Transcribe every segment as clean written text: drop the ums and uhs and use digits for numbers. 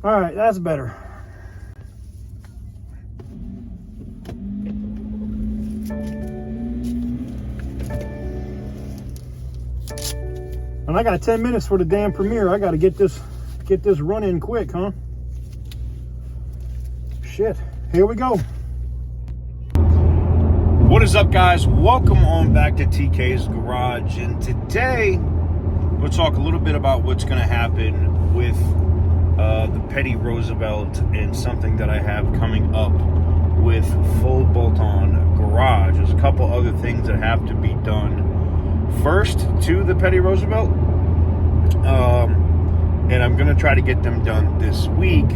All right, that's better. And I got 10 minutes for the damn premiere. I got to get this running quick, huh? Shit. Here we go. What is up, guys? Welcome on back to TK's Garage. And today, we'll talk a little bit about what's going to happen with the Petty Roosevelt and something that I have coming up with Full Bolt-On Garage. There's a couple other things that have to be done first to the Petty Roosevelt. And I'm going to try to get them done this week.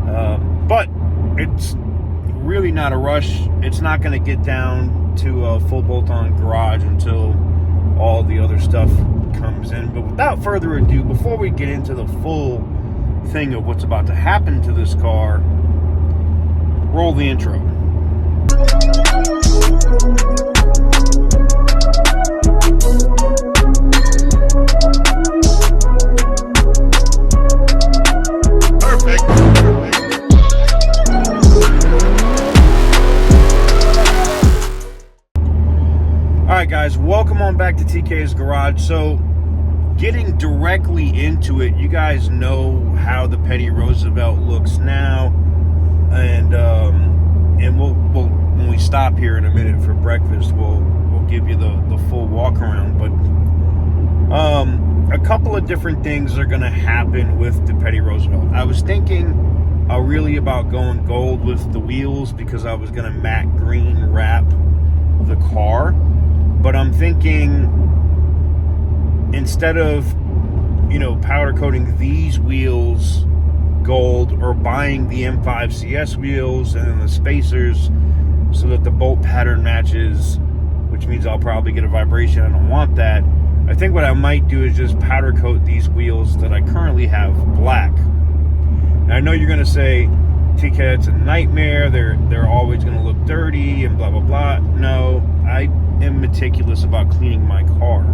But it's really not a rush. It's not going to get down to a Full Bolt-On Garage until all the other stuff comes in. But without further ado, before we get into the full thing of what's about to happen to this car, roll the intro. Alright guys, welcome on back to TK's Garage. So, getting directly into it, you guys know how the Petty Roosevelt looks now, and we'll when we stop here in a minute for breakfast, we'll give you the full walk around. But a couple of different things are going to happen with the Petty Roosevelt. I was thinking really about going gold with the wheels because I was going to matte green wrap the car. But I'm thinking, instead of, powder coating these wheels gold or buying the M5 CS wheels and then the spacers so that the bolt pattern matches, which means I'll probably get a vibration. I don't want that. I think what I might do is just powder coat these wheels that I currently have black. Now, I know you're going to say, TK, it's a nightmare. They're always going to look dirty and blah, blah, blah. No, I am meticulous about cleaning my car.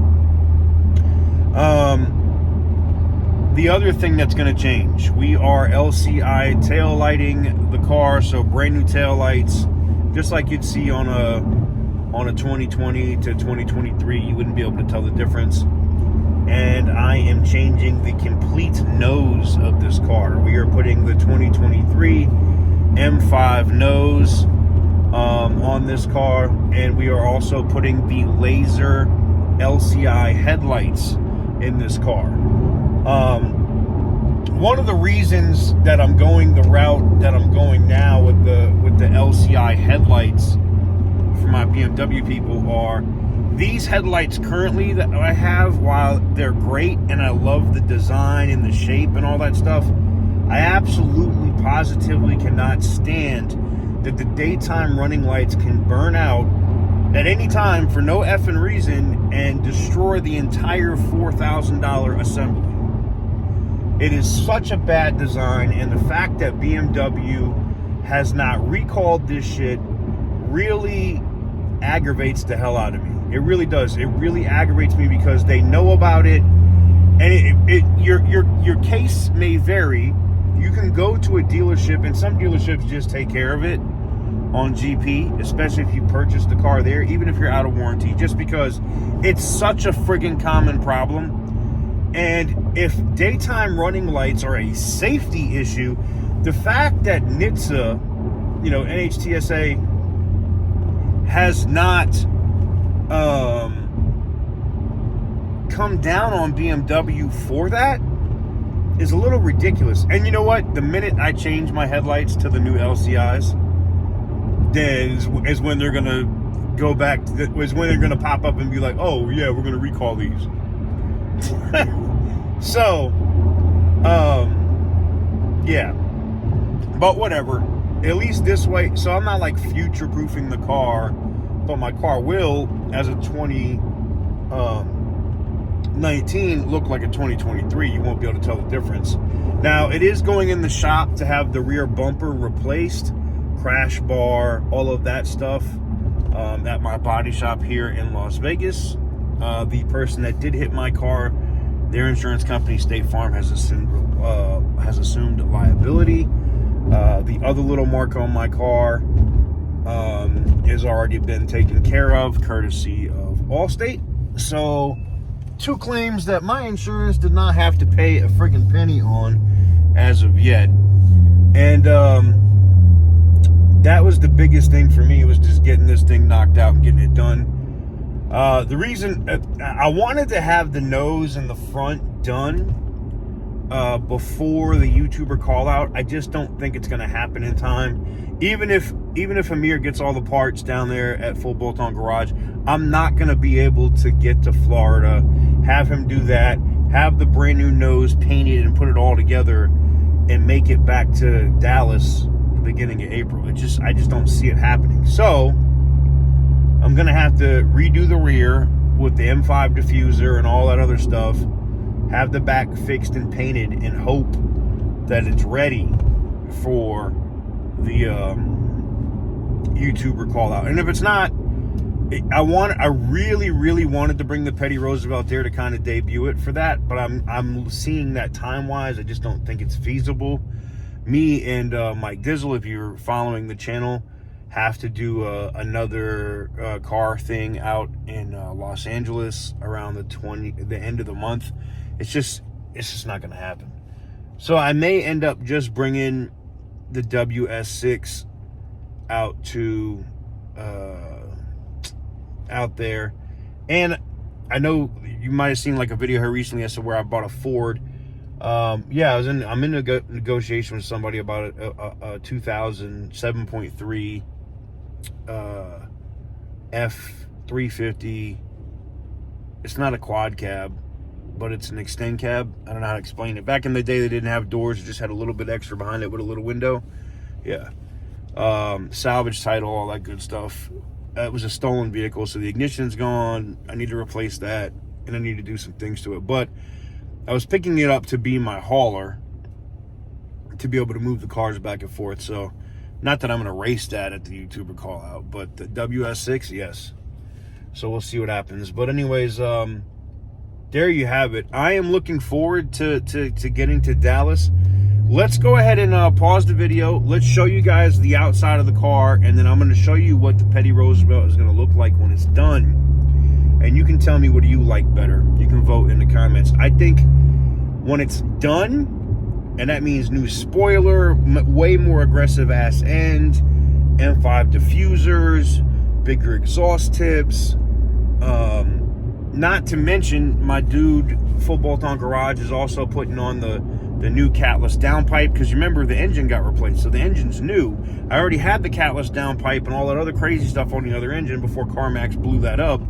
The other thing that's going to change, we are LCI tail lighting the car, so brand new tail lights, just like you'd see on a 2020 to 2023. You wouldn't be able to tell the difference. And I am changing the complete nose of this car. We are putting the 2023 M5 nose on this car, and we are also putting the laser LCI headlights in this car. One of the reasons that I'm going the route that I'm going now with the LCI headlights for my BMW people are these headlights currently that I have, while they're great and I love the design and the shape and all that stuff, I absolutely positively cannot stand that the daytime running lights can burn out at any time for no effing reason and destroy the entire $4,000 assembly. It is such a bad design, and the fact that BMW has not recalled this shit really aggravates the hell out of me. It really does. It really aggravates me because they know about it, and your case may vary. You can go to a dealership, and some dealerships just take care of it on GP, especially if you purchase the car there, even if you're out of warranty, just because it's such a friggin' common problem. And if daytime running lights are a safety issue, the fact that NHTSA, NHTSA, has not come down on BMW for that is a little ridiculous. And you know what? The minute I change my headlights to the new LCIs, then is when they're gonna go back. Is when they're gonna pop up and be like, "Oh yeah, we're gonna recall these." So, yeah. But whatever. At least this way, so I'm not like future-proofing the car, but my car will, as a 2019, look like a 2023. You won't be able to tell the difference. Now, it is going in the shop to have the rear bumper replaced, crash bar, all of that stuff, at my body shop here in Las Vegas. The person that did hit my car, their insurance company, State Farm, has has assumed liability. The other little mark on my car has already been taken care of, courtesy of Allstate. So, 2 claims that my insurance did not have to pay a freaking penny on as of yet. And that was the biggest thing for me, was just getting this thing knocked out and getting it done. The reason I wanted to have the nose and the front done before the YouTuber call out, I just don't think it's going to happen in time. Even if Amir gets all the parts down there at Full Bolt On Garage, I'm not going to be able to get to Florida, have him do that, have the brand new nose painted and put it all together, and make it back to Dallas the beginning of April. I just don't see it happening. So I'm going to have to redo the rear with the M5 diffuser and all that other stuff, have the back fixed and painted, and hope that it's ready for the YouTuber call out. And if it's not, I really wanted to bring the Petty Roosevelt there to kind of debut it for that, but I'm seeing that time-wise, I just don't think it's feasible. Me and Mike Dizzle, if you're following the channel, have to do another car thing out in Los Angeles around the end of the month. It's just not going to happen. So I may end up just bringing the WS6 out to out there. And I know you might have seen like a video here recently I said where I bought a Ford. Yeah, I'm in negotiation with somebody about a 2000 7.3 F350. It's not a quad cab, but it's an extend cab. I don't know how to explain it. Back in the day, they didn't have doors. It just had a little bit extra behind it with a little window. Yeah. Salvage title, all that good stuff. It was a stolen vehicle, so the ignition's gone. I need to replace that, and I need to do some things to it. But I was picking it up to be my hauler, to be able to move the cars back and forth. So, not that I'm going to race that at the YouTuber call out, but the WS6, yes. So we'll see what happens. But anyways, there you have it. I am looking forward to getting to Dallas. Let's go ahead and pause the video. Let's show you guys the outside of the car, and then I'm going to show you what the Petty Roosevelt is going to look like when it's done. And you can tell me what do you like better. You can vote in the comments. I think when it's done, and that means new spoiler, way more aggressive ass end, M5 diffusers, bigger exhaust tips, not to mention my dude Full Bolt On Garage is also putting on the new catless downpipe, because you remember the engine got replaced, so the engine's new. I already had the catless downpipe and all that other crazy stuff on the other engine before CarMax blew that up.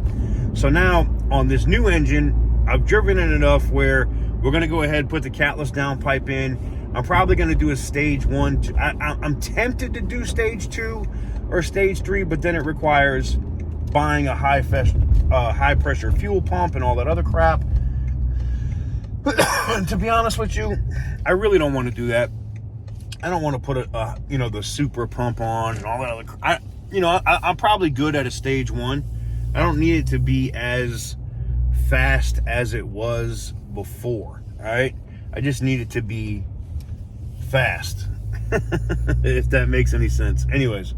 So now on this new engine, I've driven it enough where we're going to go ahead and put the catless downpipe in. I'm probably going to do a stage 1. I'm tempted to do stage 2 or stage 3, but then it requires buying a high pressure fuel pump and all that other crap. To be honest with you, I really don't want to do that. I don't want to put the super pump on and all that other. I'm probably good at a stage 1. I don't need it to be as fast as it was before. All right, I just need it to be fast, if that makes any sense. Anyways,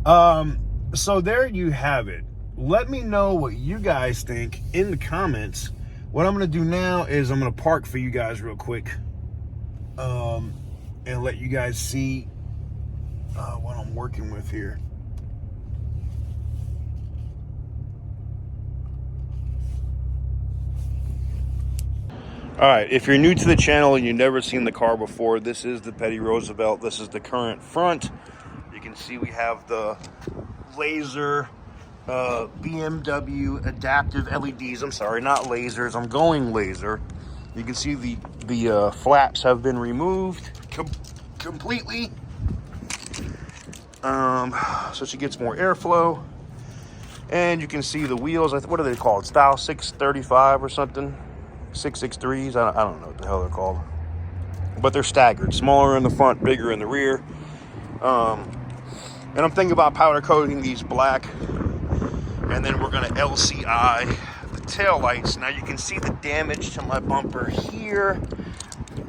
so there you have it. Let me know what you guys think in the comments. What I'm going to do now is I'm going to park for you guys real quick, and let you guys see what I'm working with here. All right, if you're new to the channel and you've never seen the car before, this is the Petty Roosevelt. This is the current front. You can see we have the laser BMW adaptive LEDs. I'm sorry, not lasers. I'm going laser. You can see the flaps have been removed completely, so she gets more airflow. And you can see the wheels. What are they called? Style 635 or something? 663s. I don't know what the hell they're called, but they're staggered. Smaller in the front, bigger in the rear. And I'm thinking about powder coating these black, and then we're going to LCI the tail lights. Now you can see the damage to my bumper here.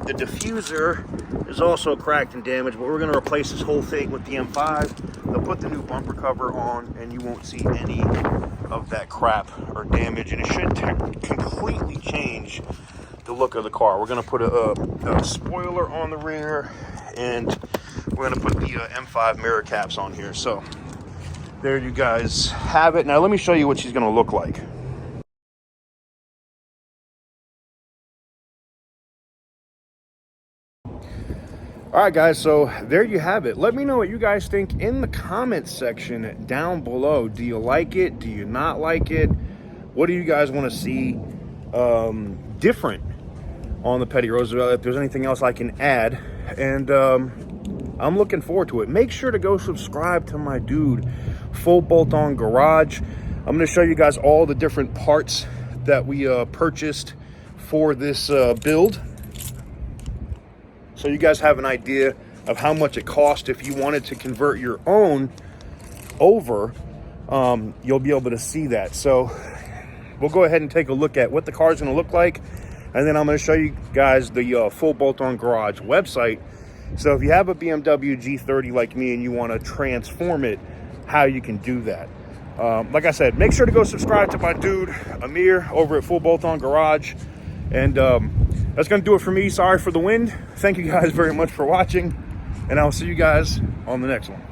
The diffuser is also cracked and damaged, but we're going to replace this whole thing with the M5. They'll put the new bumper cover on, and you won't see any of that crap or damage, and it should completely change the look of the car. We're going to put a spoiler on the rear, and we're going to put the M5 mirror caps on here. So there you guys have it. Now let me show you what she's going to look like. All right, guys, so there you have it. Let me know what you guys think in the comments section down below. Do you like it? Do you not like it? What do you guys want to see different on the Petty Roosevelt? If there's anything else I can add. And I'm looking forward to it. Make sure to go subscribe to my dude, Full Bolt-On Garage. I'm going to show you guys all the different parts that we purchased for this build, so you guys have an idea of how much it cost. If you wanted to convert your own over, you'll be able to see that. So we'll go ahead and take a look at what the car is going to look like, and then I'm going to show you guys the Full Bolt-On Garage website. So if you have a BMW G30 like me and you want to transform it, how you can do that. Like I said, make sure to go subscribe to my dude Amir over at Full Bolt-On Garage. And that's going to do it for me. Sorry for the wind. Thank you guys very much for watching, and I'll see you guys on the next one.